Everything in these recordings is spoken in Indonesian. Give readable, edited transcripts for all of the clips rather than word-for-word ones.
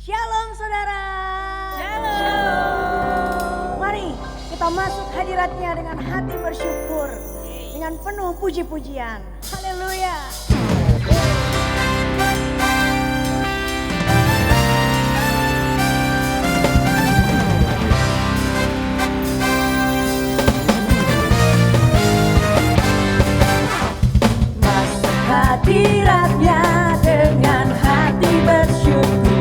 Shalom saudara. Shalom. Mari kita masuk hadiratnya dengan hati bersyukur. Dengan penuh puji-pujian. Haleluya. Masuk hadiratnya dengan hati bersyukur.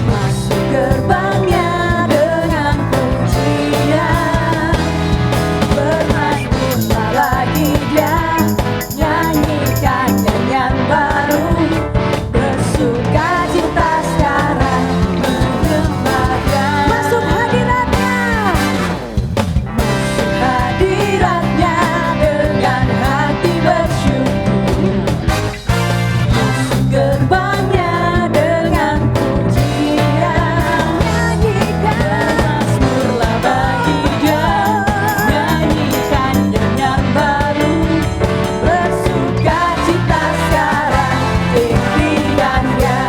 Masuk gerbangnya dengan pujian. Bermazmurlah lagi dia, nyanyikan nyanyian baru. Bersukacita sekarang menggembalakan. Masuk hadiratnya. Masuk hadiratnya dengan hati bersyukur. Masuk gerbangnya dengan pujian. Nyanyikan mazmurlah bagi dia, nyanyikan nyanyian baru. Bersukacita sekarang tinggikan dia.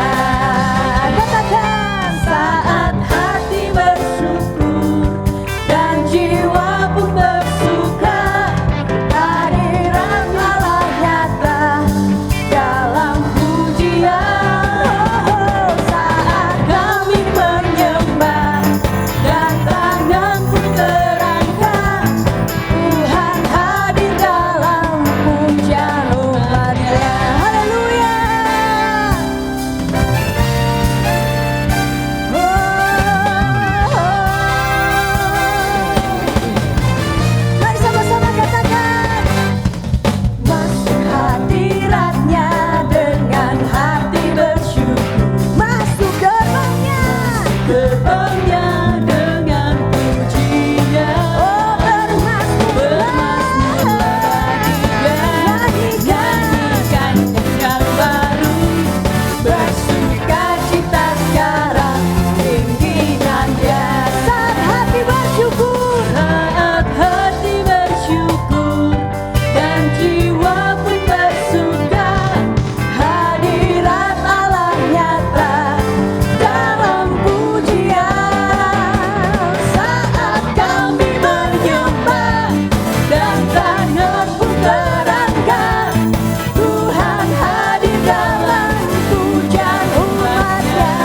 Katakan saat hati bersyukur dan jiwa pun bersuka, hadirat Allah nyata dalam pujian. Saat kami menyembah dan tangan pun terangkat, Tuhan hadir dalam pujian umatnya. Haleluya. Mari sama-sama katakan. Masuk hadiratnya dengan hati bersyukur. Masuk gerbangnya dengan pujian. Oh, bermazmurlah bagi dia, nyanyikan yang baru. Bersukacita sekarang tinggikan dia. Saat hati bersyukur, saat hati bersyukur dan jiwa pun bersuka, hadirat Allah nyata dalam pujian. Saat kami menyembah dan tangan pun terangkat, Tuhan hadir dalam pujian umatnya.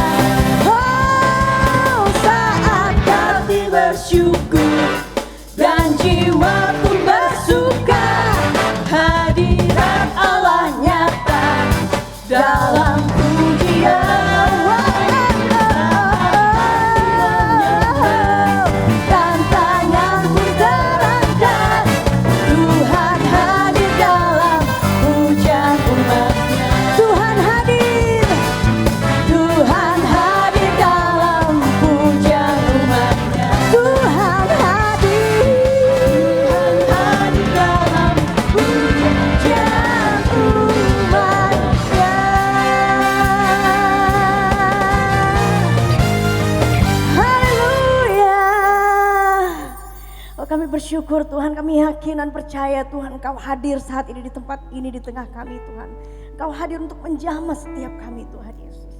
Oh, saat hati bersyukur dan jiwa pun bersuka, hadirat Allah nyata dalam pujian. Dan tangan pun terangkat, Tuhan hadir dalam pujian umatnya. Tuhan hadir dalam pujian umatnya. Tuhan hadir dalam pujian umatnya. Haleluya. Oh, kami bersyukur Tuhan, kami yakin dan percaya Tuhan Engkau hadir saat ini di tempat ini, di tengah kami Tuhan. Engkau hadir untuk menjamah setiap kami Tuhan Yesus.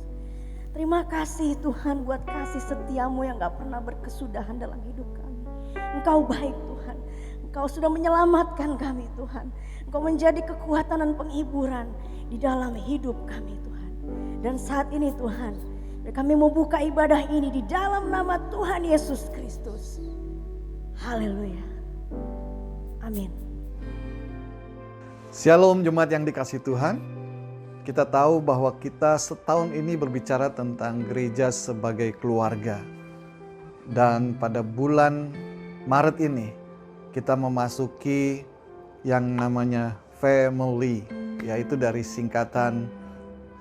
Terima kasih Tuhan buat kasih setiamu yang gak pernah berkesudahan dalam hidup kami. Engkau baik Tuhan. Engkau sudah menyelamatkan kami Tuhan. Engkau menjadi kekuatan dan penghiburan di dalam hidup kami Tuhan. Dan saat ini Tuhan, kami mau buka ibadah ini di dalam nama Tuhan Yesus Kristus. Haleluya. Amin. Shalom jemaat yang dikasihi Tuhan. Kita tahu bahwa kita setahun ini berbicara tentang gereja sebagai keluarga. Dan pada bulan Maret ini kita memasuki yang namanya family, yaitu dari singkatan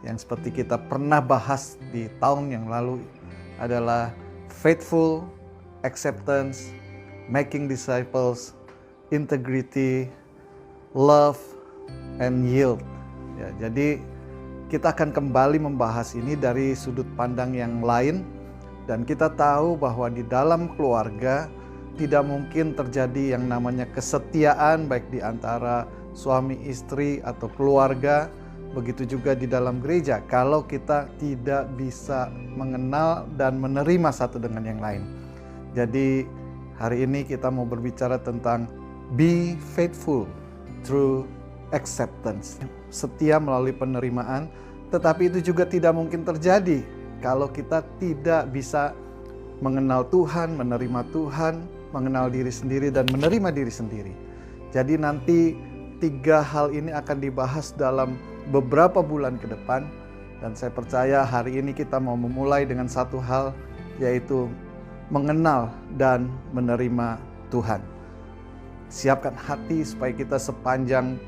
yang seperti kita pernah bahas di tahun yang lalu adalah faithful, acceptance, making disciples, integrity, love, and yield. Ya, jadi kita akan kembali membahas ini dari sudut pandang yang lain, dan kita tahu bahwa di dalam keluarga tidak mungkin terjadi yang namanya kesetiaan baik di antara suami istri atau keluarga begitu juga di dalam gereja kalau kita tidak bisa mengenal dan menerima satu dengan yang lain. Jadi hari ini kita mau berbicara tentang be faithful through acceptance. Setia melalui penerimaan, tetapi itu juga tidak mungkin terjadi kalau kita tidak bisa mengenal Tuhan, menerima Tuhan, mengenal diri sendiri dan menerima diri sendiri. Jadi nanti 3 hal ini akan dibahas dalam beberapa bulan ke depan, dan saya percaya hari ini kita mau memulai dengan satu hal, yaitu mengenal dan menerima Tuhan. Siapkan hati supaya kita sepanjang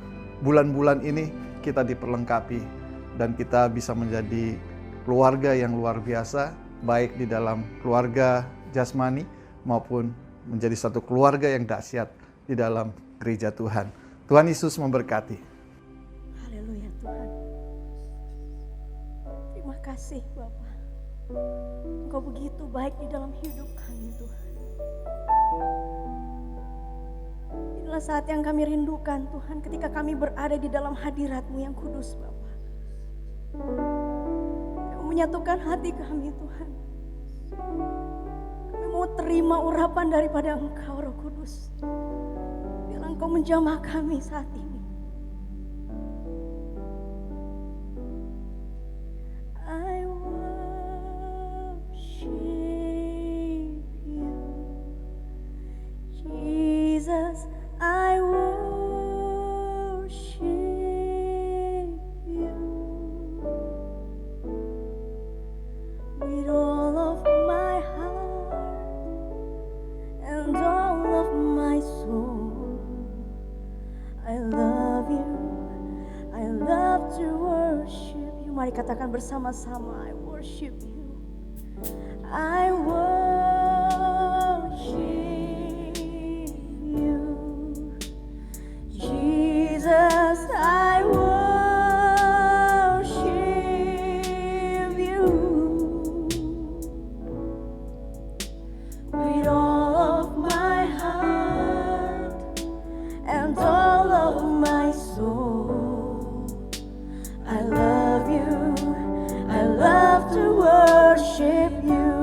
bulan-bulan ini kita diperlengkapi dan kita bisa menjadi keluarga yang luar biasa, baik di dalam keluarga jasmani maupun menjadi satu keluarga yang dahsyat di dalam gereja Tuhan. Tuhan Yesus memberkati. Haleluya Tuhan. Terima kasih Bapa. Engkau begitu baik di dalam hidup kami Tuhan. Inilah saat yang kami rindukan Tuhan, ketika kami berada di dalam hadirat-Mu yang kudus Bapa. Kami menyatukan hati kami Tuhan. Kami mau terima urapan daripada Engkau Roh Kudus. Biarlah Engkau menjamah kami saat ini. I worship you, Jesus. I worship you with all of my heart and all of my soul. I love you, I love to worship you. Mari katakan bersama-sama, I worship you, I worship you, Jesus, I worship you with all of my heart and all of my soul. I love you, I love to worship you.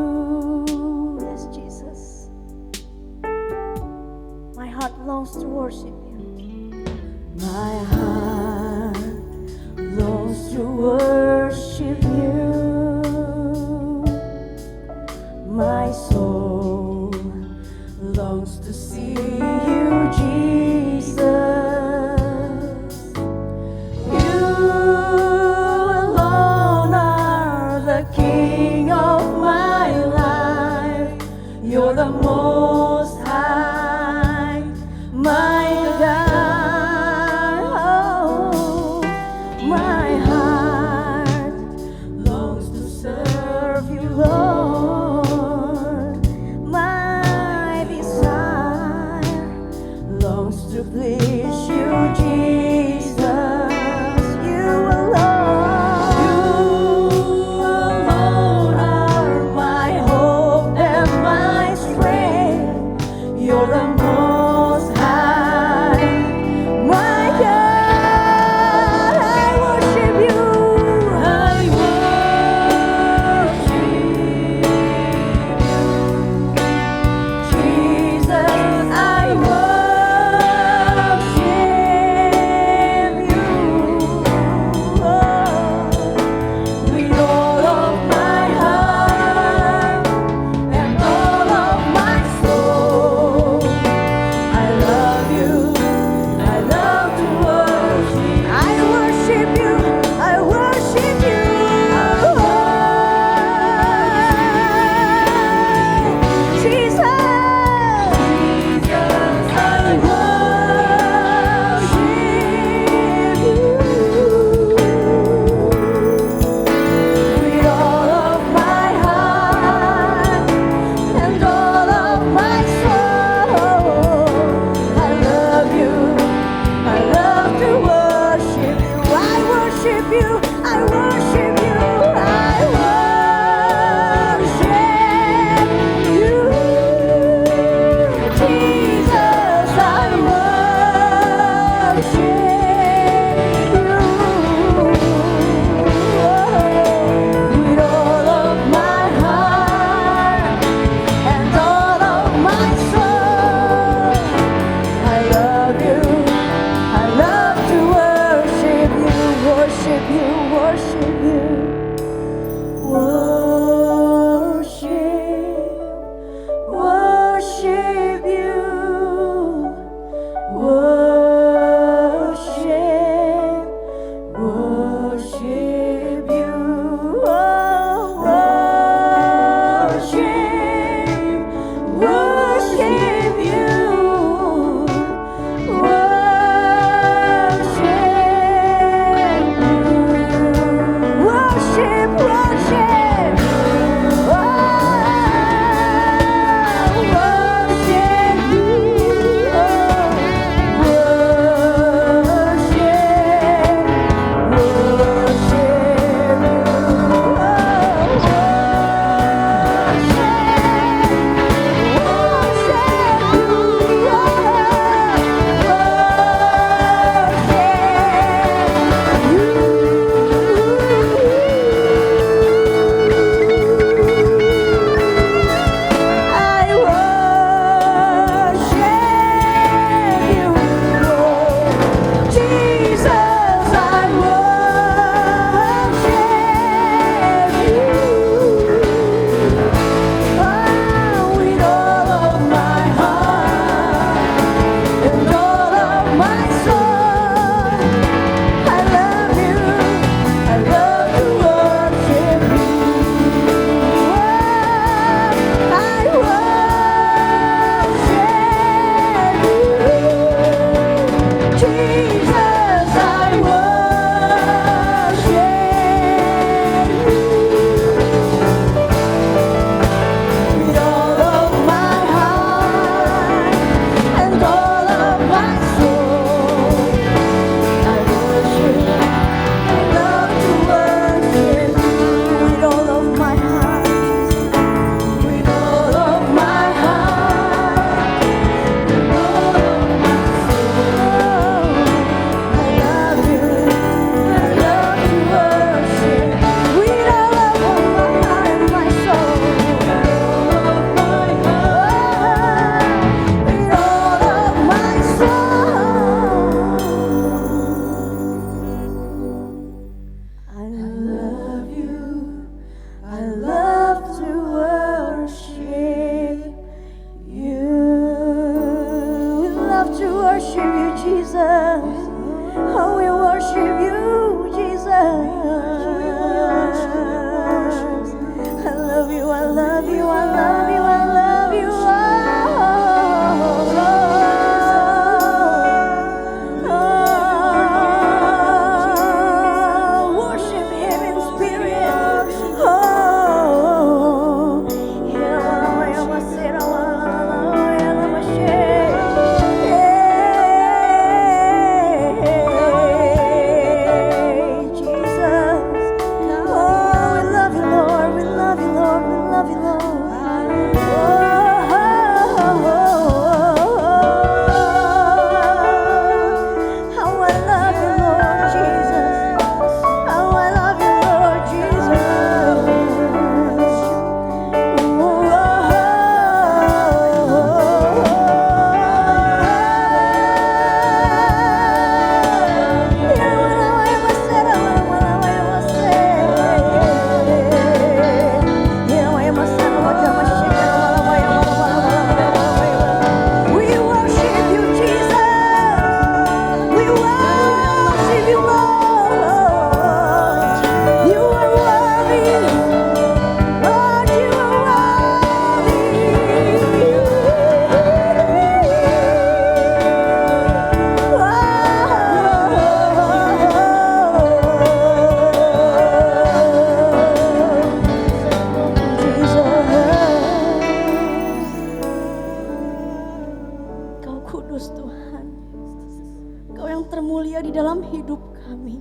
setia di dalam hidup kami.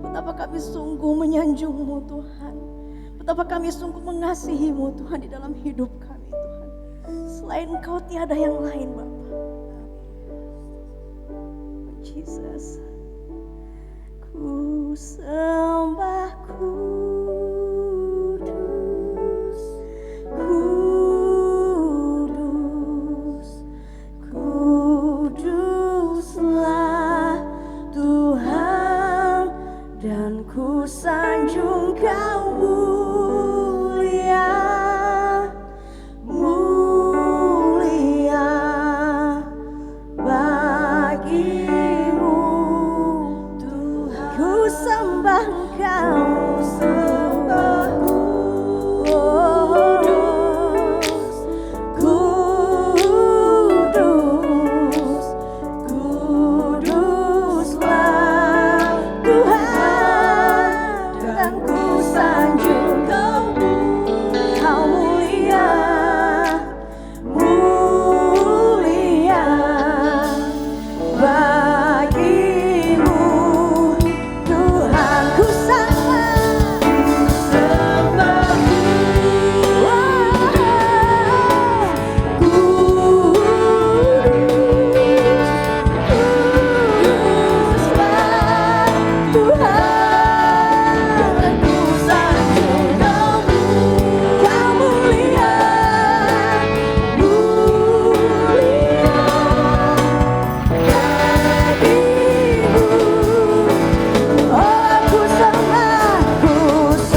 Betapa kami sungguh menyanjung-Mu Tuhan. Betapa kami sungguh mengasihi-Mu Tuhan di dalam hidup kami Tuhan. Selain Engkau tiada yang lain Bapa. Jesus. Ku sembah kudus, kudus, kuduslah Tuhan, dan ku sanjung Kau mulia, mulia bagimu Tuhan. Ku sembah Kau, sembah kudus, kudus, kuduslah Tuhan, dan ku sanjung Kau mulia, mulia bagimu Tuhan. Ku sembah kuduslah Tuhan, dan ku sanjung Kau mulia, mulia bagimu. Oh, ku sembah kudus,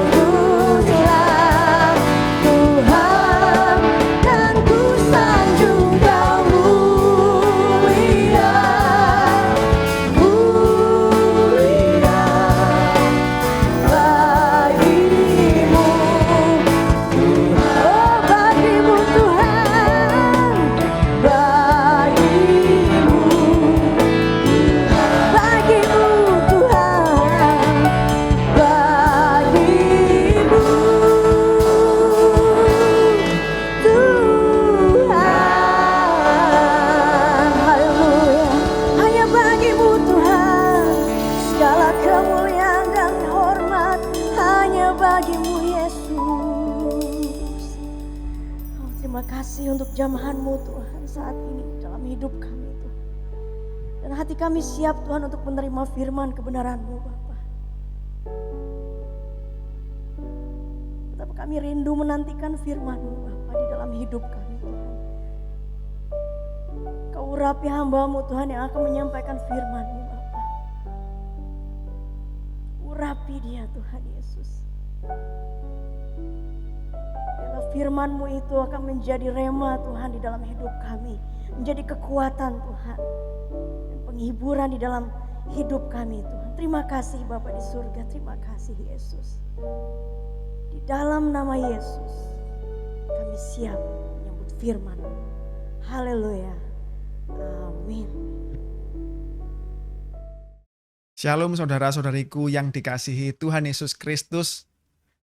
kuduslah Tuhan, dan ku sanjung Kau mulia, mulia bagimu Tuhan. Oh, bagimu Tuhan, bagimu, bagimu Tuhan, bagimu Tuhan. Haleluya. Hanya bagimu Tuhan, segala kemuliaan dan hormat hanya bagimu Yesus. Oh, terima kasih untuk jamahan-Mu Tuhan saat ini dalam hidup kami Tuhan. Dan hati kami siap Tuhan untuk menerima firman kebenaran-Mu Bapa. Betapa kami rindu menantikan firman-Mu Bapa di dalam hidup kami Tuhan. Kau urapi hamba-Mu Tuhan yang akan menyampaikan firman-Mu Bapa. Urapi dia Tuhan Yesus. Biarlah firman-Mu itu akan menjadi rema Tuhan di dalam hidup kami. Menjadi kekuatan Tuhan. Dan penghiburan di dalam hidup kami Tuhan. Terima kasih Bapa di surga. Terima kasih Yesus. Di dalam nama Yesus kami siap menyambut firman-Mu. Haleluya. Amin. Shalom saudara-saudariku yang dikasihi Tuhan Yesus Kristus.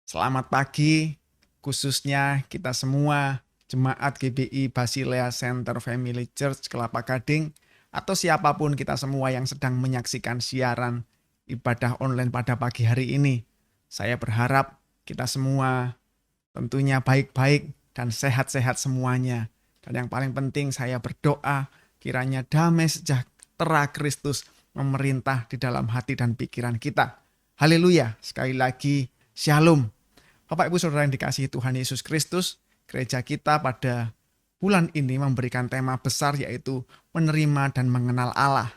Selamat pagi, khususnya kita semua Jemaat GBI Basilea Center Family Church Kelapa Gading, atau siapapun kita semua yang sedang menyaksikan siaran ibadah online pada pagi hari ini. Saya berharap kita semua tentunya baik-baik dan sehat-sehat semuanya. Dan yang paling penting saya berdoa kiranya damai sejahtera Kristus memerintah di dalam hati dan pikiran kita. Haleluya, sekali lagi shalom. Bapak Ibu Saudara yang dikasihi Tuhan Yesus Kristus, gereja kita pada bulan ini memberikan tema besar yaitu menerima dan mengenal Allah.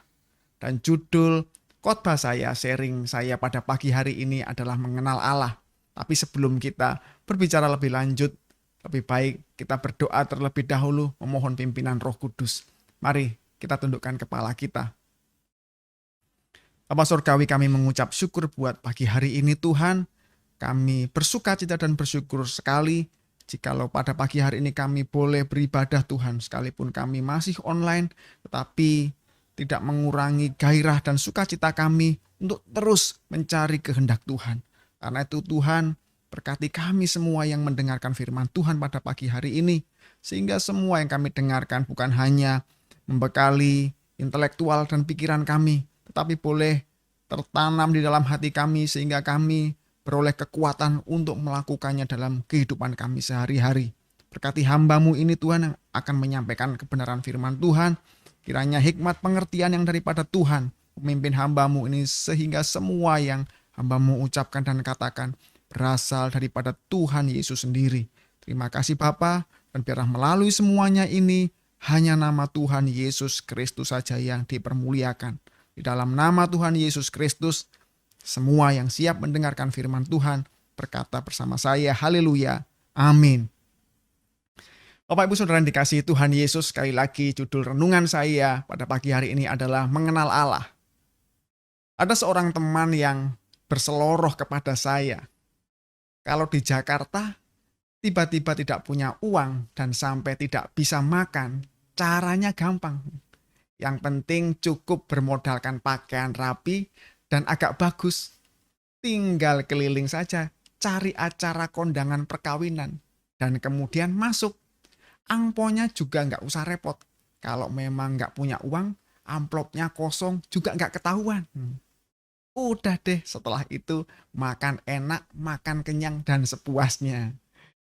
Dan judul khotbah sharing saya pada pagi hari ini adalah mengenal Allah. Tapi sebelum kita berbicara lebih lanjut, lebih baik kita berdoa terlebih dahulu memohon pimpinan Roh Kudus. Mari kita tundukkan kepala kita. Bapa Surgawi, kami mengucap syukur buat pagi hari ini Tuhan. Kami bersukacita dan bersyukur sekali jikalau pada pagi hari ini kami boleh beribadah Tuhan. Sekalipun kami masih online, tetapi tidak mengurangi gairah dan sukacita kami untuk terus mencari kehendak Tuhan. Karena itu Tuhan, berkati kami semua yang mendengarkan firman Tuhan pada pagi hari ini. Sehingga semua yang kami dengarkan bukan hanya membekali intelektual dan pikiran kami, tetapi boleh tertanam di dalam hati kami sehingga kami beroleh kekuatan untuk melakukannya dalam kehidupan kami sehari-hari. Berkati hamba-Mu ini Tuhan yang akan menyampaikan kebenaran firman Tuhan. Kiranya hikmat pengertian yang daripada Tuhan memimpin hamba-Mu ini sehingga semua yang hamba-Mu ucapkan dan katakan berasal daripada Tuhan Yesus sendiri. Terima kasih Bapa, dan biarlah melalui semuanya ini hanya nama Tuhan Yesus Kristus saja yang dipermuliakan. Di dalam nama Tuhan Yesus Kristus, semua yang siap mendengarkan firman Tuhan berkata bersama saya, haleluya, amin. Bapak Ibu Saudara yang dikasihi Tuhan Yesus, sekali lagi judul renungan saya pada pagi hari ini adalah mengenal Allah. Ada seorang teman yang berseloroh kepada saya. Kalau di Jakarta, tiba-tiba tidak punya uang dan sampai tidak bisa makan, caranya gampang. Yang penting cukup bermodalkan pakaian rapi dan agak bagus. Tinggal keliling saja, cari acara kondangan perkawinan, dan kemudian masuk. Angponya juga nggak usah repot. Kalau memang nggak punya uang, amplopnya kosong juga nggak ketahuan. Udah deh, setelah itu makan enak, makan kenyang, dan sepuasnya.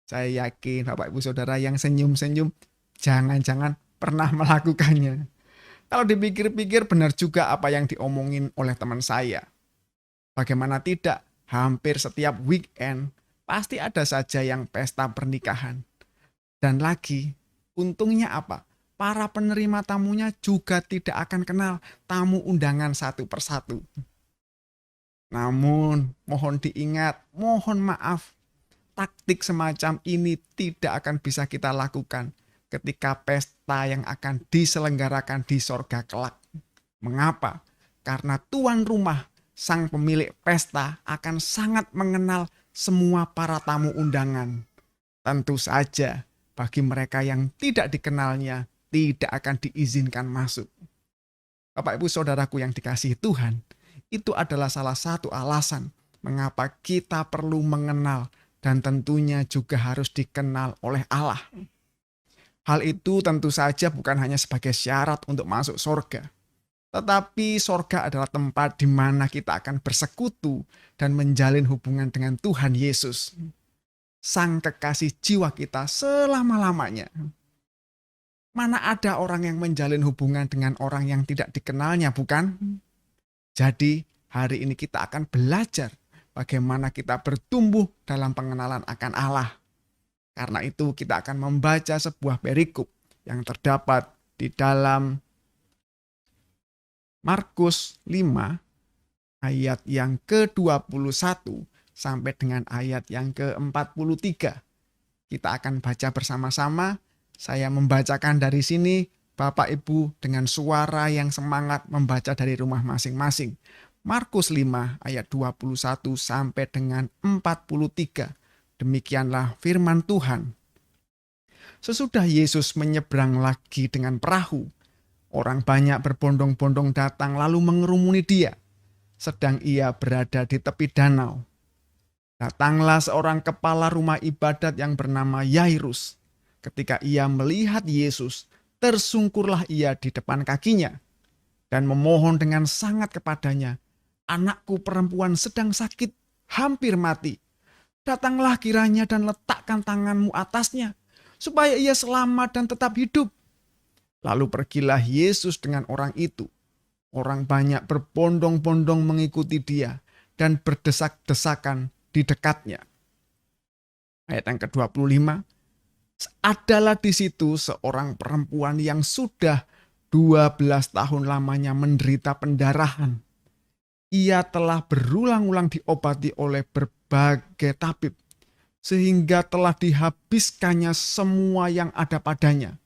Saya yakin Bapak Ibu Saudara yang senyum-senyum, jangan-jangan pernah melakukannya. Kalau dipikir-pikir benar juga apa yang diomongin oleh teman saya. Bagaimana tidak, hampir setiap weekend pasti ada saja yang pesta pernikahan. Dan lagi, untungnya apa? Para penerima tamunya juga tidak akan kenal tamu undangan satu persatu. Namun, mohon diingat, mohon maaf, taktik semacam ini tidak akan bisa kita lakukan ketika pesta yang akan diselenggarakan di sorga kelak. Mengapa? Karena tuan rumah, sang pemilik pesta akan sangat mengenal semua para tamu undangan. Tentu saja, bagi mereka yang tidak dikenalnya, tidak akan diizinkan masuk. Bapak Ibu Saudaraku yang dikasihi Tuhan, itu adalah salah satu alasan mengapa kita perlu mengenal dan tentunya juga harus dikenal oleh Allah. Hal itu tentu saja bukan hanya sebagai syarat untuk masuk sorga, tetapi sorga adalah tempat di mana kita akan bersekutu dan menjalin hubungan dengan Tuhan Yesus, Sang kekasih jiwa kita selama-lamanya. Mana ada orang yang menjalin hubungan dengan orang yang tidak dikenalnya, bukan? Jadi, hari ini kita akan belajar bagaimana kita bertumbuh dalam pengenalan akan Allah. Karena itu kita akan membaca sebuah perikop yang terdapat di dalam Markus 5 ayat yang ke-21 sampai dengan ayat yang ke-43. Kita akan baca bersama-sama. Saya membacakan dari sini, Bapak Ibu dengan suara yang semangat membaca dari rumah masing-masing. Markus 5 ayat 21 sampai dengan 43. Demikianlah firman Tuhan. Sesudah Yesus menyeberang lagi dengan perahu, orang banyak berbondong-bondong datang lalu mengerumuni dia, sedang ia berada di tepi danau. Datanglah seorang kepala rumah ibadat yang bernama Yairus. Ketika ia melihat Yesus, tersungkurlah ia di depan kakinya dan memohon dengan sangat kepadanya, "Anakku perempuan sedang sakit, hampir mati. Datanglah kiranya dan letakkan tanganmu atasnya, supaya ia selamat dan tetap hidup." Lalu pergilah Yesus dengan orang itu. Orang banyak berbondong-bondong mengikuti dia dan berdesak-desakan di dekatnya. Ayat yang ke-25. Adalah di situ seorang perempuan yang sudah 12 tahun lamanya menderita pendarahan. Ia telah berulang-ulang diobati oleh berbagai tabib, sehingga telah dihabiskannya semua yang ada padanya.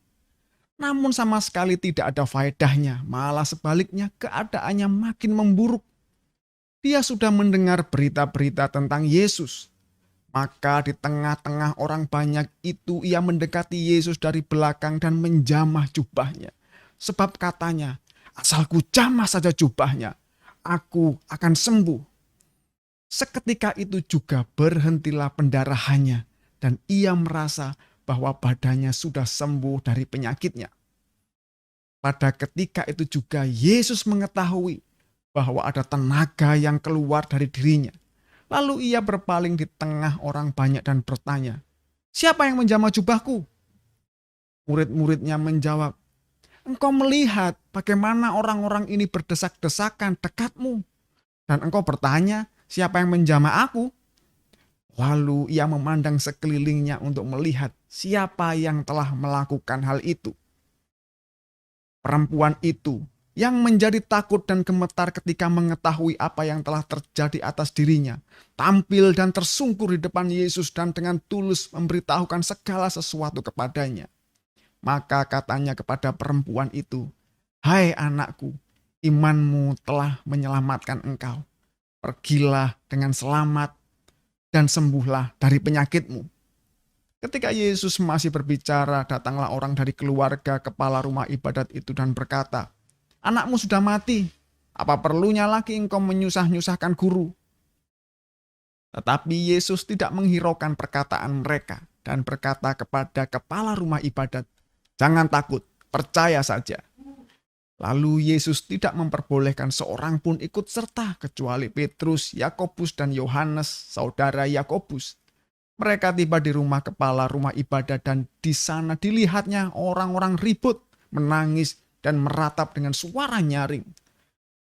Namun sama sekali tidak ada faedahnya, malah sebaliknya keadaannya makin memburuk. Dia sudah mendengar berita-berita tentang Yesus. Maka di tengah-tengah orang banyak itu ia mendekati Yesus dari belakang dan menjamah jubahnya. Sebab katanya, "Asal ku jamah saja jubahnya, aku akan sembuh." Seketika itu juga berhentilah pendarahannya dan ia merasa bahwa badannya sudah sembuh dari penyakitnya. Pada ketika itu juga Yesus mengetahui bahwa ada tenaga yang keluar dari dirinya. Lalu ia berpaling di tengah orang banyak dan bertanya, "Siapa yang menjamah jubahku?" Murid-muridnya menjawab, "Engkau melihat bagaimana orang-orang ini berdesak-desakan dekatmu. Dan engkau bertanya, siapa yang menjamah aku?" Lalu ia memandang sekelilingnya untuk melihat siapa yang telah melakukan hal itu. Perempuan itu yang menjadi takut dan gemetar ketika mengetahui apa yang telah terjadi atas dirinya, tampil dan tersungkur di depan Yesus dan dengan tulus memberitahukan segala sesuatu kepadanya. Maka katanya kepada perempuan itu, "Hai anakku, imanmu telah menyelamatkan engkau. Pergilah dengan selamat dan sembuhlah dari penyakitmu." Ketika Yesus masih berbicara, datanglah orang dari keluarga kepala rumah ibadat itu dan berkata, "Anakmu sudah mati. Apa perlunya lagi engkau menyusah-nyusahkan guru?" Tetapi Yesus tidak menghiraukan perkataan mereka dan berkata kepada kepala rumah ibadat, "Jangan takut, percaya saja." Lalu Yesus tidak memperbolehkan seorang pun ikut serta kecuali Petrus, Yakobus, dan Yohanes, saudara Yakobus. Mereka tiba di rumah kepala rumah ibadat dan di sana dilihatnya orang-orang ribut, menangis, dan meratap dengan suara nyaring.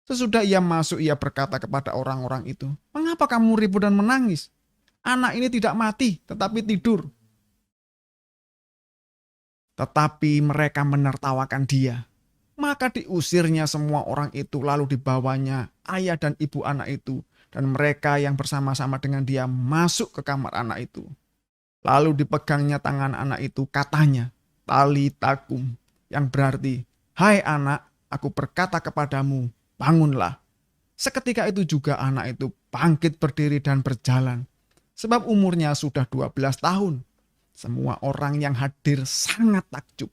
Sesudah ia masuk, ia berkata kepada orang-orang itu, "Mengapa kamu ribut dan menangis? Anak ini tidak mati, tetapi tidur." Tetapi mereka menertawakan dia. Maka diusirnya semua orang itu, lalu dibawanya ayah dan ibu anak itu, dan mereka yang bersama-sama dengan dia masuk ke kamar anak itu. Lalu dipegangnya tangan anak itu, katanya, "Talita kum," yang berarti, "Hai anak, aku berkata kepadamu, bangunlah." Seketika itu juga anak itu bangkit berdiri dan berjalan, sebab umurnya sudah 12 tahun. Semua orang yang hadir sangat takjub.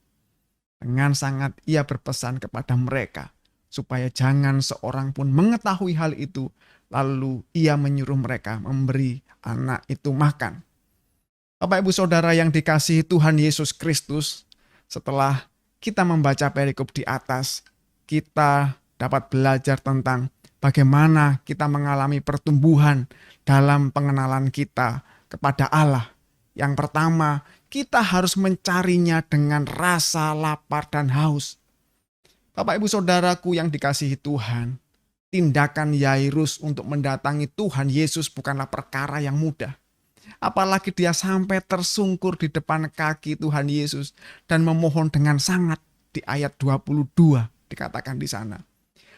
Dengan sangat ia berpesan kepada mereka, supaya jangan seorang pun mengetahui hal itu. Lalu ia menyuruh mereka memberi anak itu makan. Bapak Ibu Saudara yang dikasihi Tuhan Yesus Kristus, setelah kita membaca perikop di atas, kita dapat belajar tentang bagaimana kita mengalami pertumbuhan dalam pengenalan kita kepada Allah. Yang pertama, kita harus mencarinya dengan rasa lapar dan haus. Bapak Ibu Saudaraku yang dikasihi Tuhan, tindakan Yairus untuk mendatangi Tuhan Yesus bukanlah perkara yang mudah. Apalagi dia sampai tersungkur di depan kaki Tuhan Yesus dan memohon dengan sangat, di ayat 22 dikatakan di sana.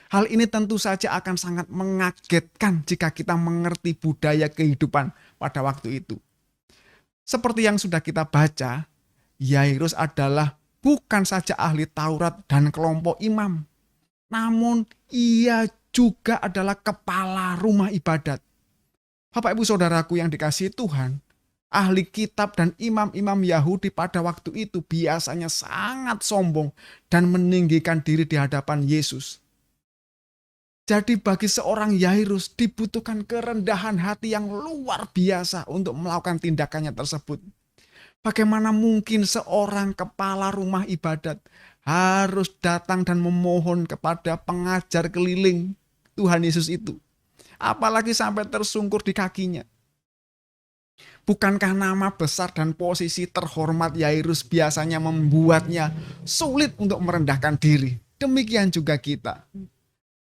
Hal ini tentu saja akan sangat mengagetkan jika kita mengerti budaya kehidupan pada waktu itu. Seperti yang sudah kita baca, Yairus adalah bukan saja ahli Taurat dan kelompok imam, namun ia juga adalah kepala rumah ibadat. Bapak Ibu Saudaraku yang dikasihi Tuhan, ahli kitab dan imam-imam Yahudi pada waktu itu biasanya sangat sombong dan meninggikan diri di hadapan Yesus. Jadi bagi seorang Yairus dibutuhkan kerendahan hati yang luar biasa untuk melakukan tindakannya tersebut. Bagaimana mungkin seorang kepala rumah ibadat harus datang dan memohon kepada pengajar keliling Tuhan Yesus itu, apalagi sampai tersungkur di kakinya? Bukankah nama besar dan posisi terhormat Yairus biasanya membuatnya sulit untuk merendahkan diri? Demikian juga kita.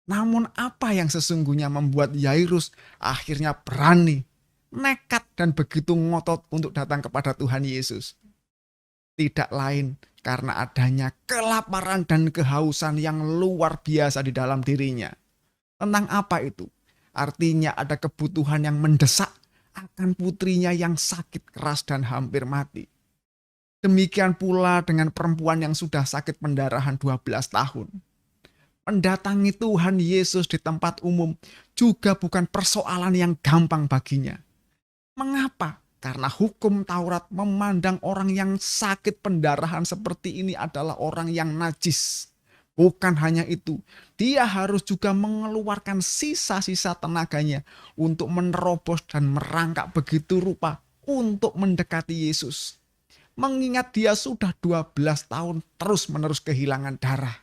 Namun apa yang sesungguhnya membuat Yairus akhirnya berani, nekat, dan begitu ngotot untuk datang kepada Tuhan Yesus? Tidak lain karena adanya kelaparan dan kehausan yang luar biasa di dalam dirinya. Tentang apa itu? Artinya ada kebutuhan yang mendesak akan putrinya yang sakit keras dan hampir mati. Demikian pula dengan perempuan yang sudah sakit pendarahan 12 tahun. Mendatangi Tuhan Yesus di tempat umum juga bukan persoalan yang gampang baginya. Mengapa? Karena hukum Taurat memandang orang yang sakit pendarahan seperti ini adalah orang yang najis, Bukan hanya itu, dia harus juga mengeluarkan sisa-sisa tenaganya untuk menerobos dan merangkak begitu rupa untuk mendekati Yesus. Mengingat dia sudah 12 tahun terus-menerus kehilangan darah.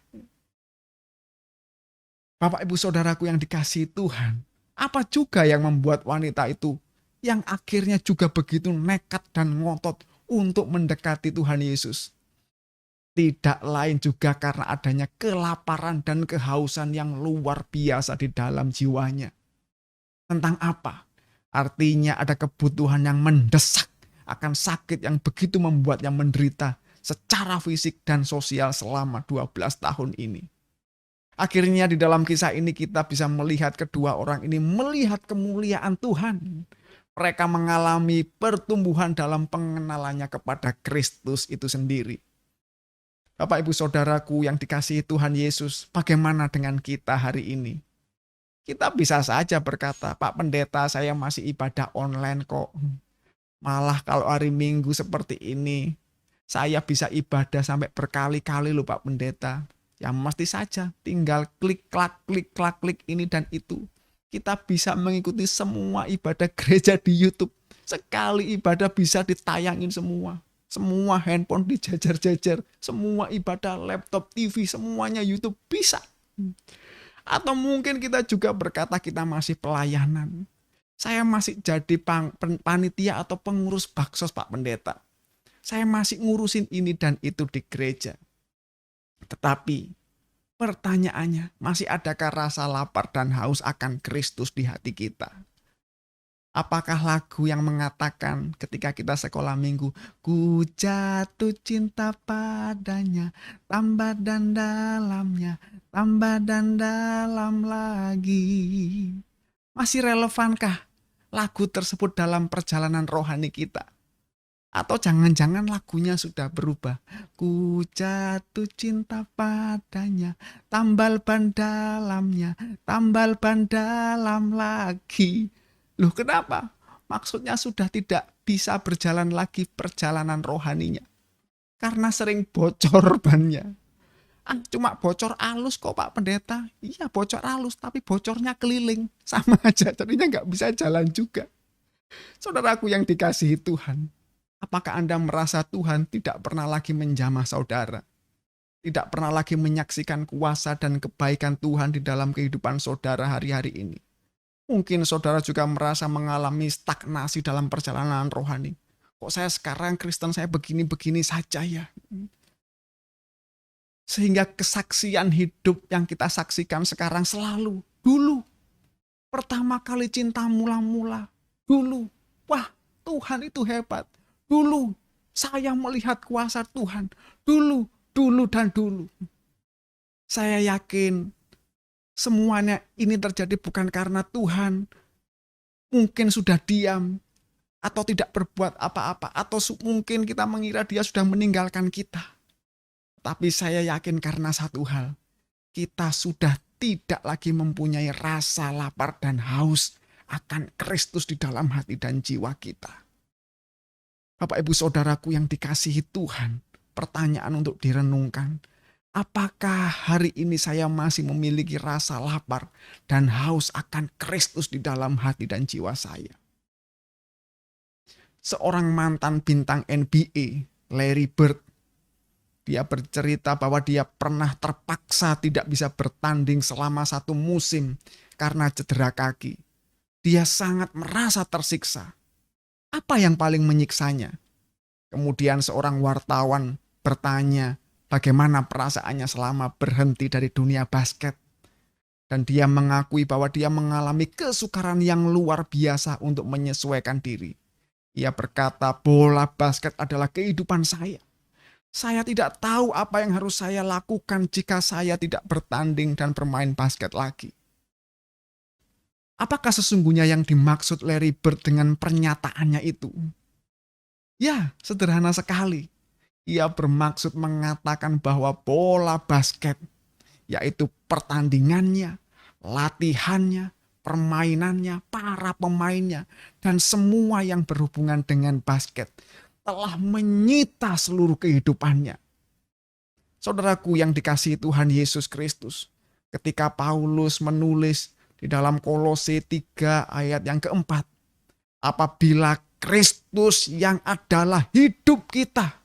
Bapak ibu saudaraku yang dikasihi Tuhan, apa juga yang membuat wanita itu yang akhirnya juga begitu nekat dan ngotot untuk mendekati Tuhan Yesus? Tidak lain juga karena adanya kelaparan dan kehausan yang luar biasa di dalam jiwanya. Tentang apa? Artinya ada kebutuhan yang mendesak akan sakit yang begitu membuatnya menderita secara fisik dan sosial selama 12 tahun ini. Akhirnya di dalam kisah ini kita bisa melihat kedua orang ini melihat kemuliaan Tuhan. Mereka mengalami pertumbuhan dalam pengenalannya kepada Kristus itu sendiri. Bapak ibu saudaraku yang dikasihi Tuhan Yesus, bagaimana dengan kita hari ini? Kita bisa saja berkata, Pak Pendeta saya masih ibadah online kok. Malah kalau hari Minggu seperti ini, saya bisa ibadah sampai berkali-kali loh Pak Pendeta. Ya mesti saja, tinggal klik ini dan itu. Kita bisa mengikuti semua ibadah gereja di YouTube. Sekali ibadah bisa ditayangin semua. Semua handphone dijajar-jajar, semua ibadah laptop, TV, semuanya YouTube bisa. Atau mungkin kita juga berkata kita masih pelayanan. Saya masih jadi panitia atau pengurus baksos Pak Pendeta. Saya masih ngurusin ini dan itu di gereja. Tetapi pertanyaannya, masih adakah rasa lapar dan haus akan Kristus di hati kita? Apakah lagu yang mengatakan ketika kita sekolah minggu, ku jatuh cinta padanya, tambah dan dalamnya, tambah dan dalam lagi. Masih relevankah lagu tersebut dalam perjalanan rohani kita? Atau jangan-jangan lagunya sudah berubah. Ku jatuh cinta padanya, tambal ban dalamnya, tambal ban dalam lagi. Loh kenapa? Maksudnya sudah tidak bisa berjalan lagi perjalanan rohaninya. Karena sering bocor bannya. Cuma bocor alus kok Pak Pendeta. Iya bocor alus tapi bocornya keliling. Sama aja jadinya nggak bisa jalan juga. Saudaraku yang dikasihi Tuhan. Apakah Anda merasa Tuhan tidak pernah lagi menjamah saudara? Tidak pernah lagi menyaksikan kuasa dan kebaikan Tuhan di dalam kehidupan saudara hari-hari ini? Mungkin saudara juga merasa mengalami stagnasi dalam perjalanan rohani. Kok saya sekarang Kristen saya begini-begini saja ya? Sehingga kesaksian hidup yang kita saksikan sekarang selalu. Dulu. Pertama kali cinta mula-mula. Dulu. Wah Tuhan itu hebat. Dulu. Saya melihat kuasa Tuhan. Dulu dan dulu. Saya yakin semuanya ini terjadi bukan karena Tuhan mungkin sudah diam atau tidak berbuat apa-apa atau mungkin kita mengira dia sudah meninggalkan kita. Tapi saya yakin karena satu hal, kita sudah tidak lagi mempunyai rasa lapar dan haus akan Kristus di dalam hati dan jiwa kita. Bapak ibu saudaraku yang dikasihi Tuhan, pertanyaan untuk direnungkan. Apakah hari ini saya masih memiliki rasa lapar dan haus akan Kristus di dalam hati dan jiwa saya? Seorang mantan bintang NBA, Larry Bird, dia bercerita bahwa dia pernah terpaksa tidak bisa bertanding selama 1 musim karena cedera kaki. Dia sangat merasa tersiksa. Apa yang paling menyiksanya? Kemudian seorang wartawan bertanya, bagaimana perasaannya selama berhenti dari dunia basket. Dan dia mengakui bahwa dia mengalami kesukaran yang luar biasa untuk menyesuaikan diri. Ia berkata, bola basket adalah kehidupan saya. Saya tidak tahu apa yang harus saya lakukan jika saya tidak bertanding dan bermain basket lagi. Apakah sesungguhnya yang dimaksud Larry Bird dengan pernyataannya itu? Ya, sederhana sekali. Ia bermaksud mengatakan bahwa bola basket, yaitu pertandingannya, latihannya, permainannya, para pemainnya, dan semua yang berhubungan dengan basket, telah menyita seluruh kehidupannya. Saudaraku yang dikasihi Tuhan Yesus Kristus, ketika Paulus menulis di dalam Kolose 3 ayat yang keempat, apabila Kristus yang adalah hidup kita.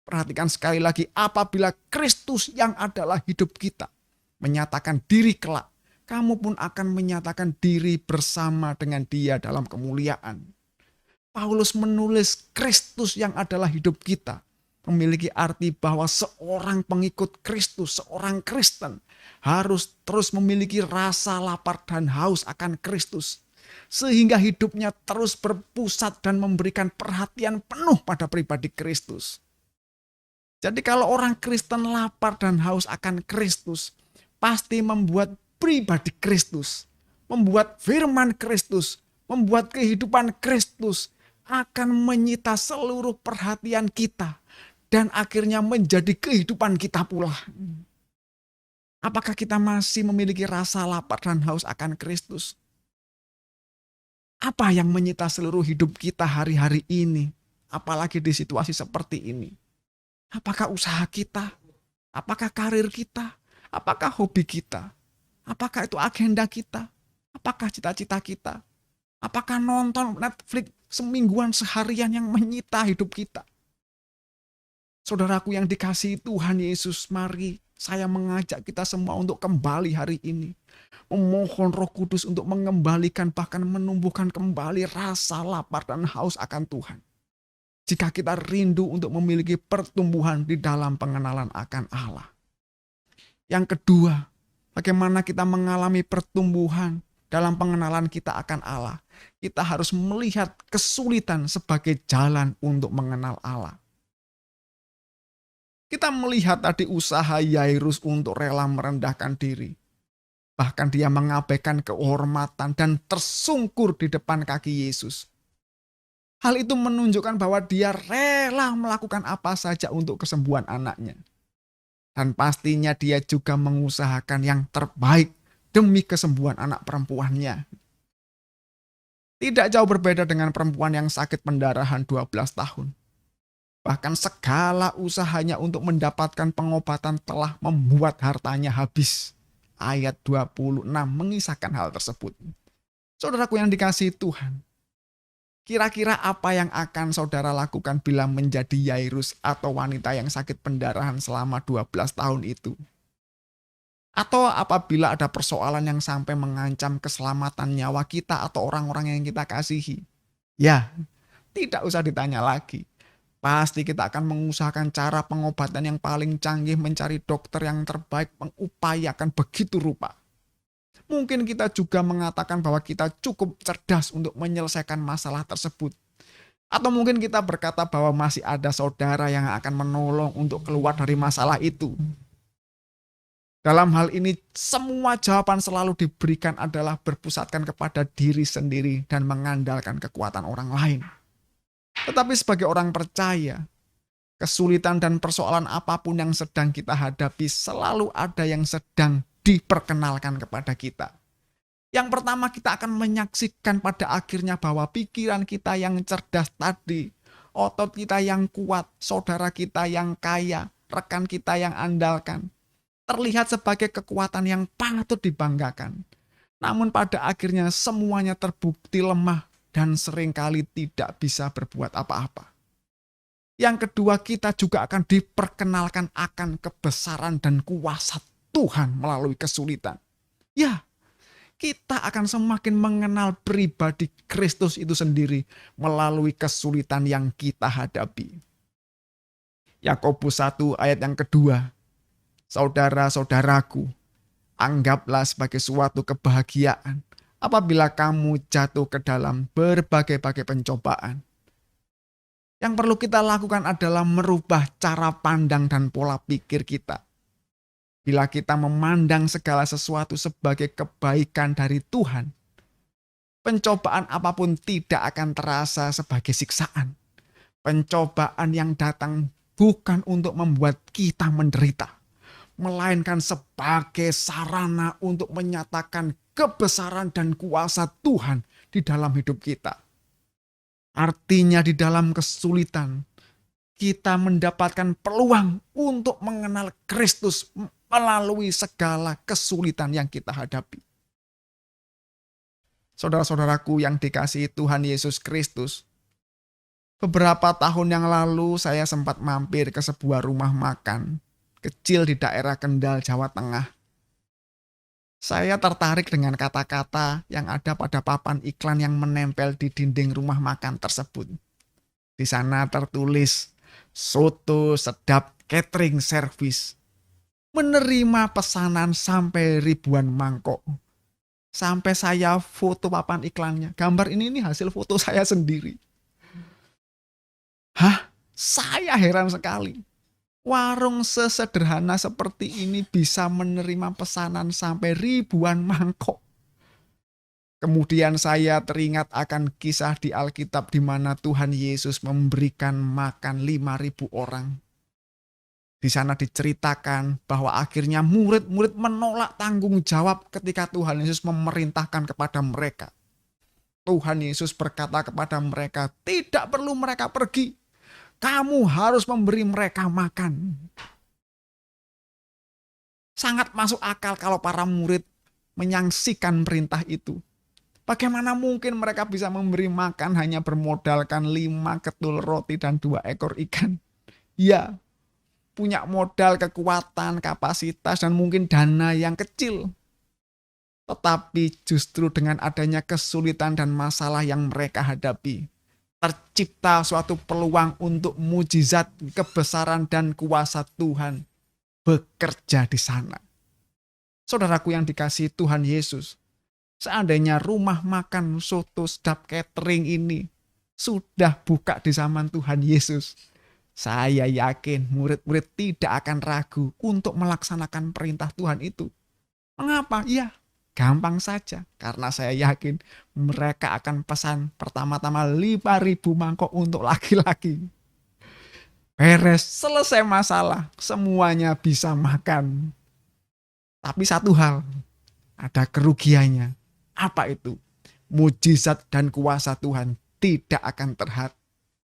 Perhatikan sekali lagi, apabila Kristus yang adalah hidup kita menyatakan diri kelak, kamu pun akan menyatakan diri bersama dengan Dia dalam kemuliaan. Paulus menulis Kristus yang adalah hidup kita memiliki arti bahwa seorang pengikut Kristus, seorang Kristen harus terus memiliki rasa lapar dan haus akan Kristus, sehingga hidupnya terus berpusat dan memberikan perhatian penuh pada pribadi Kristus. Jadi kalau orang Kristen lapar dan haus akan Kristus, pasti membuat pribadi Kristus, membuat firman Kristus, membuat kehidupan Kristus akan menyita seluruh perhatian kita dan akhirnya menjadi kehidupan kita pula. Apakah kita masih memiliki rasa lapar dan haus akan Kristus? Apa yang menyita seluruh hidup kita hari-hari ini, apalagi di situasi seperti ini? Apakah usaha kita? Apakah karir kita? Apakah hobi kita? Apakah itu agenda kita? Apakah cita-cita kita? Apakah nonton Netflix semingguan seharian yang menyita hidup kita? Saudaraku yang dikasihi Tuhan Yesus, mari saya mengajak kita semua untuk kembali hari ini. Memohon Roh Kudus untuk mengembalikan, bahkan menumbuhkan kembali rasa lapar dan haus akan Tuhan. Jika kita rindu untuk memiliki pertumbuhan di dalam pengenalan akan Allah. Yang kedua, bagaimana kita mengalami pertumbuhan dalam pengenalan kita akan Allah. Kita harus melihat kesulitan sebagai jalan untuk mengenal Allah. Kita melihat tadi usaha Yairus untuk rela merendahkan diri. Bahkan dia mengabaikan kehormatan dan tersungkur di depan kaki Yesus. Hal itu menunjukkan bahwa dia rela melakukan apa saja untuk kesembuhan anaknya. Dan pastinya dia juga mengusahakan yang terbaik demi kesembuhan anak perempuannya. Tidak jauh berbeda dengan perempuan yang sakit pendarahan 12 tahun. Bahkan segala usahanya untuk mendapatkan pengobatan telah membuat hartanya habis. Ayat 26 mengisahkan hal tersebut. Saudaraku yang dikasihi Tuhan, kira-kira apa yang akan saudara lakukan bila menjadi Yairus atau wanita yang sakit pendarahan selama 12 tahun itu? Atau apabila ada persoalan yang sampai mengancam keselamatan nyawa kita atau orang-orang yang kita kasihi? Ya, tidak usah ditanya lagi. Pasti kita akan mengusahakan cara pengobatan yang paling canggih, mencari dokter yang terbaik, mengupayakan begitu rupa. Mungkin kita juga mengatakan bahwa kita cukup cerdas untuk menyelesaikan masalah tersebut. Atau mungkin kita berkata bahwa masih ada saudara yang akan menolong untuk keluar dari masalah itu. Dalam hal ini, semua jawaban selalu diberikan adalah berpusatkan kepada diri sendiri dan mengandalkan kekuatan orang lain. Tetapi sebagai orang percaya, kesulitan dan persoalan apapun yang sedang kita hadapi selalu ada yang sedang diperkenalkan kepada kita. Yang pertama, kita akan menyaksikan pada akhirnya bahwa pikiran kita yang cerdas tadi, otot kita yang kuat, saudara kita yang kaya, rekan kita yang andalkan, terlihat sebagai kekuatan yang patut dibanggakan. Namun pada akhirnya semuanya terbukti lemah dan seringkali tidak bisa berbuat apa-apa. Yang kedua, kita juga akan diperkenalkan akan kebesaran dan kuasa Tuhan melalui kesulitan. Ya, kita akan semakin mengenal pribadi Kristus itu sendiri melalui kesulitan yang kita hadapi. Yakobus 1 ayat yang kedua, saudara-saudaraku, anggaplah sebagai suatu kebahagiaan apabila kamu jatuh ke dalam berbagai-bagai pencobaan. Yang perlu kita lakukan adalah merubah cara pandang dan pola pikir kita. Bila kita memandang segala sesuatu sebagai kebaikan dari Tuhan, pencobaan apapun tidak akan terasa sebagai siksaan. Pencobaan yang datang bukan untuk membuat kita menderita, melainkan sebagai sarana untuk menyatakan kebesaran dan kuasa Tuhan di dalam hidup kita. Artinya di dalam kesulitan, kita mendapatkan peluang untuk mengenal Kristus melalui segala kesulitan yang kita hadapi. Saudara-saudaraku yang dikasihi Tuhan Yesus Kristus, beberapa tahun yang lalu saya sempat mampir ke sebuah rumah makan kecil di daerah Kendal, Jawa Tengah. Saya tertarik dengan kata-kata yang ada pada papan iklan yang menempel di dinding rumah makan tersebut. Di sana tertulis, soto sedap catering service. Menerima pesanan sampai ribuan mangkok. Sampai saya foto papan iklannya. Gambar ini hasil foto saya sendiri. Saya heran sekali. Warung sesederhana seperti ini bisa menerima pesanan sampai ribuan mangkok. Kemudian saya teringat akan kisah di Alkitab di mana Tuhan Yesus memberikan makan 5.000 orang. Di sana diceritakan bahwa akhirnya murid-murid menolak tanggung jawab ketika Tuhan Yesus memerintahkan kepada mereka. Tuhan Yesus berkata kepada mereka, tidak perlu mereka pergi. Kamu harus memberi mereka makan. Sangat masuk akal kalau para murid menyaksikan perintah itu. Bagaimana mungkin mereka bisa memberi makan hanya bermodalkan 5 ketul roti dan 2 ekor ikan? Ya, punya modal kekuatan, kapasitas, dan mungkin dana yang kecil. Tetapi justru dengan adanya kesulitan dan masalah yang mereka hadapi, tercipta suatu peluang untuk mujizat, kebesaran, dan kuasa Tuhan bekerja di sana. Saudaraku yang dikasihi Tuhan Yesus, seandainya rumah makan soto sedap catering ini sudah buka di zaman Tuhan Yesus, saya yakin murid-murid tidak akan ragu untuk melaksanakan perintah Tuhan itu. Mengapa? Ya, gampang saja. Karena saya yakin mereka akan pesan pertama-tama 5.000 mangkok untuk laki-laki. Beres, selesai masalah, semuanya bisa makan. Tapi satu hal, ada kerugiannya. Apa itu? Mujizat dan kuasa Tuhan tidak akan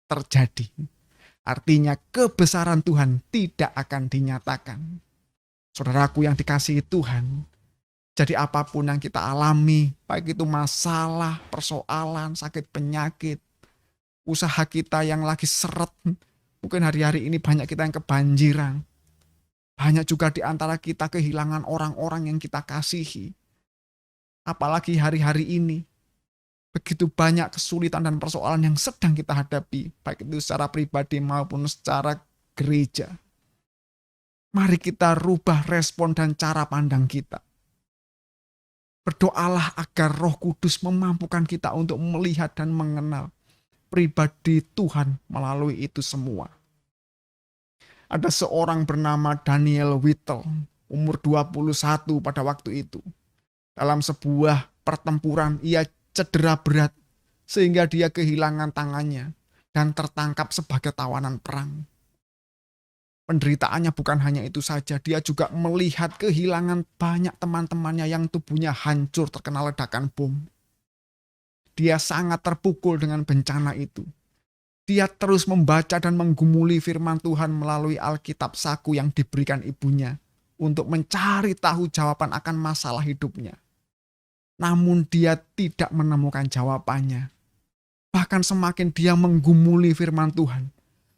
terjadi. Artinya kebesaran Tuhan tidak akan dinyatakan. Saudaraku yang dikasihi Tuhan, jadi apapun yang kita alami, baik itu masalah, persoalan, sakit penyakit, usaha kita yang lagi seret, mungkin hari-hari ini banyak kita yang kebanjiran. Banyak juga di antara kita kehilangan orang-orang yang kita kasihi. Apalagi hari-hari ini, begitu banyak kesulitan dan persoalan yang sedang kita hadapi, baik itu secara pribadi maupun secara gereja. Mari kita rubah respon dan cara pandang kita. Berdoalah agar Roh Kudus memampukan kita untuk melihat dan mengenal pribadi Tuhan melalui itu semua. Ada seorang bernama Daniel Whittle, umur 21 pada waktu itu. Dalam sebuah pertempuran ia cedera berat sehingga dia kehilangan tangannya dan tertangkap sebagai tawanan perang. Penderitaannya bukan hanya itu saja, dia juga melihat kehilangan banyak teman-temannya yang tubuhnya hancur terkena ledakan bom. Dia sangat terpukul dengan bencana itu. Dia terus membaca dan menggumuli firman Tuhan melalui Alkitab saku yang diberikan ibunya untuk mencari tahu jawaban akan masalah hidupnya. Namun dia tidak menemukan jawabannya. Bahkan semakin dia menggumuli firman Tuhan,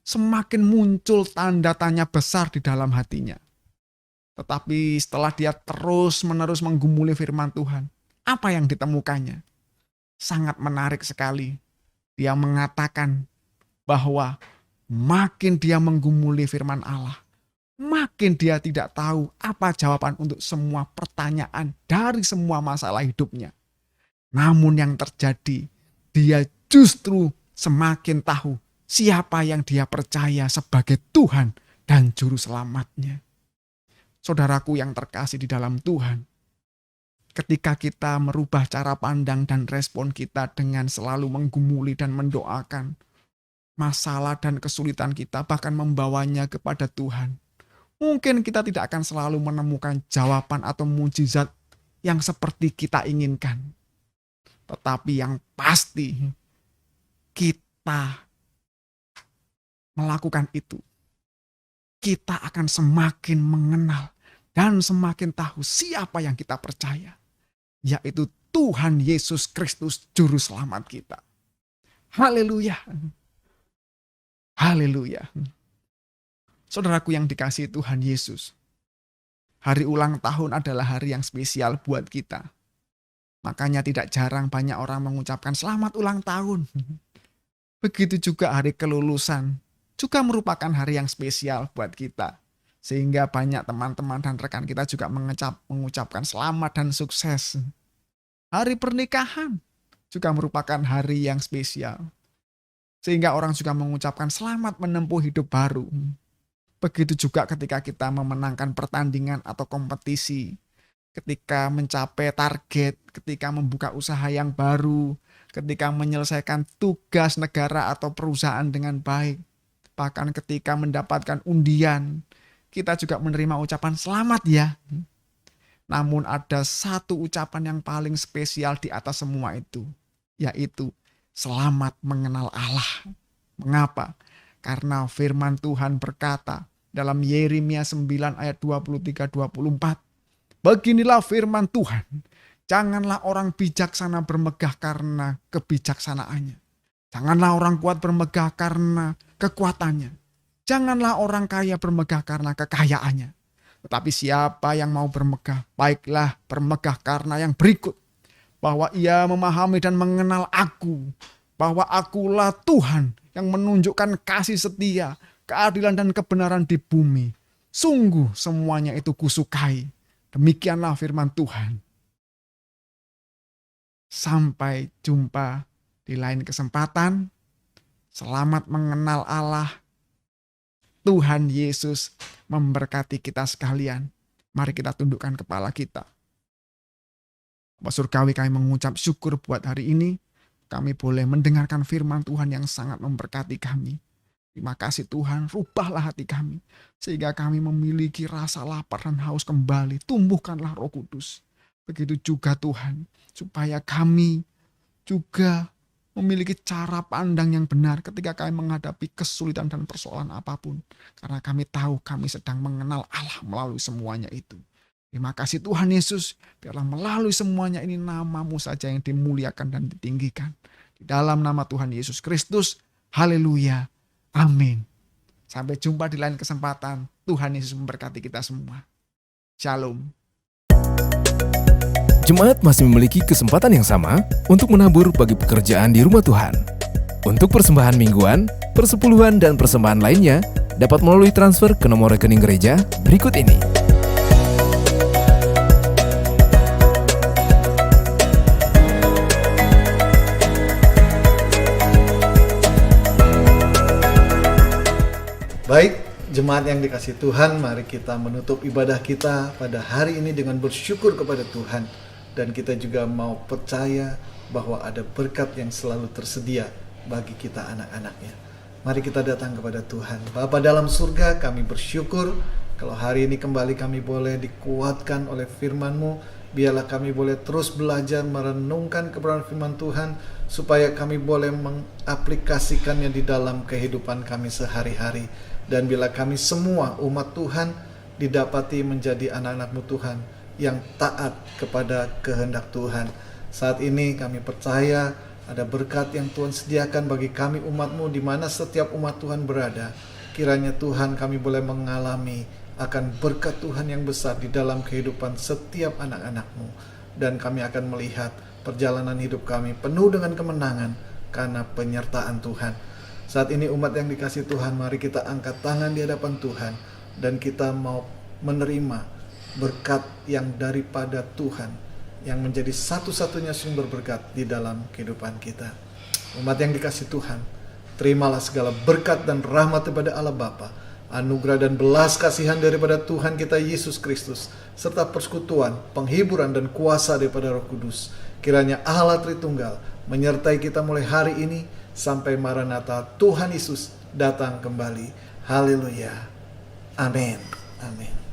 semakin muncul tanda tanya besar di dalam hatinya. Tetapi setelah dia terus-menerus menggumuli firman Tuhan, apa yang ditemukannya? Sangat menarik sekali. Dia mengatakan bahwa makin dia menggumuli firman Allah, makin dia tidak tahu apa jawaban untuk semua pertanyaan dari semua masalah hidupnya. Namun yang terjadi, dia justru semakin tahu siapa yang dia percaya sebagai Tuhan dan Juru Selamatnya. Saudaraku yang terkasih di dalam Tuhan, ketika kita merubah cara pandang dan respon kita dengan selalu menggumuli dan mendoakan masalah dan kesulitan kita, bahkan membawanya kepada Tuhan, mungkin kita tidak akan selalu menemukan jawaban atau mujizat yang seperti kita inginkan. Tetapi yang pasti, kita melakukan itu, kita akan semakin mengenal dan semakin tahu siapa yang kita percaya, yaitu Tuhan Yesus Kristus Juru Selamat kita. Haleluya. Haleluya. Saudaraku yang dikasihi Tuhan Yesus, hari ulang tahun adalah hari yang spesial buat kita. Makanya tidak jarang banyak orang mengucapkan selamat ulang tahun. Begitu juga hari kelulusan juga merupakan hari yang spesial buat kita. Sehingga banyak teman-teman dan rekan kita juga mengucapkan selamat dan sukses. Hari pernikahan juga merupakan hari yang spesial. Sehingga orang juga mengucapkan selamat menempuh hidup baru. Begitu juga ketika kita memenangkan pertandingan atau kompetisi. Ketika mencapai target, ketika membuka usaha yang baru, ketika menyelesaikan tugas negara atau perusahaan dengan baik. Bahkan ketika mendapatkan undian, kita juga menerima ucapan selamat ya. Namun ada satu ucapan yang paling spesial di atas semua itu, yaitu selamat mengenal Allah. Mengapa? Karena firman Tuhan berkata dalam Yeremia 9 ayat 23-24, beginilah firman Tuhan, janganlah orang bijaksana bermegah karena kebijaksanaannya. Janganlah orang kuat bermegah karena kekuatannya. Janganlah orang kaya bermegah karena kekayaannya. Tetapi siapa yang mau bermegah, baiklah bermegah karena yang berikut. Bahwa ia memahami dan mengenal aku. Bahwa akulah Tuhan yang menunjukkan kasih setia, keadilan dan kebenaran di bumi. Sungguh semuanya itu kusukai. Demikianlah firman Tuhan. Sampai jumpa di lain kesempatan. Selamat mengenal Allah. Tuhan Yesus memberkati kita sekalian. Mari kita tundukkan kepala kita. Bapak Surgawi, kami mengucap syukur buat hari ini. Kami boleh mendengarkan firman Tuhan yang sangat memberkati kami. Terima kasih Tuhan, rubahlah hati kami. Sehingga kami memiliki rasa lapar dan haus kembali. Tumbuhkanlah Roh Kudus. Begitu juga Tuhan, supaya kami juga memiliki cara pandang yang benar ketika kami menghadapi kesulitan dan persoalan apapun. Karena kami tahu kami sedang mengenal Allah melalui semuanya itu. Terima kasih Tuhan Yesus, biarlah melalui semuanya ini nama-Mu saja yang dimuliakan dan ditinggikan. Di dalam nama Tuhan Yesus Kristus, haleluya, amin. Sampai jumpa di lain kesempatan. Tuhan Yesus memberkati kita semua. Shalom. Jemaat masih memiliki kesempatan yang sama untuk menabur bagi pekerjaan di rumah Tuhan. Untuk persembahan mingguan, persepuluhan, dan persembahan lainnya dapat melalui transfer ke nomor rekening gereja berikut ini. Baik, jemaat yang dikasihi Tuhan, mari kita menutup ibadah kita pada hari ini dengan bersyukur kepada Tuhan. Dan kita juga mau percaya bahwa ada berkat yang selalu tersedia bagi kita anak-anaknya. Mari kita datang kepada Tuhan. Bapa dalam surga, kami bersyukur kalau hari ini kembali kami boleh dikuatkan oleh firman-Mu. Biarlah kami boleh terus belajar merenungkan kebenaran firman Tuhan, supaya kami boleh mengaplikasikannya di dalam kehidupan kami sehari-hari. Dan bila kami semua umat Tuhan didapati menjadi anak-anak-Mu Tuhan, yang taat kepada kehendak Tuhan. Saat ini kami percaya ada berkat yang Tuhan sediakan bagi kami umat-Mu di mana setiap umat Tuhan berada. Kiranya Tuhan kami boleh mengalami akan berkat Tuhan yang besar di dalam kehidupan setiap anak-anak-Mu. Dan kami akan melihat perjalanan hidup kami penuh dengan kemenangan karena penyertaan Tuhan. Saat ini umat yang dikasihi Tuhan, mari kita angkat tangan di hadapan Tuhan. Dan kita mau menerima berkat yang daripada Tuhan, yang menjadi satu-satunya sumber berkat di dalam kehidupan kita. Umat yang dikasihi Tuhan, terimalah segala berkat dan rahmat daripada Allah Bapa, anugerah dan belas kasihan daripada Tuhan kita Yesus Kristus, serta persekutuan, penghiburan dan kuasa daripada Roh Kudus. Kiranya Allah Tritunggal menyertai kita mulai hari ini sampai Maranatha Tuhan Yesus datang kembali. Haleluya. Amin. Amin.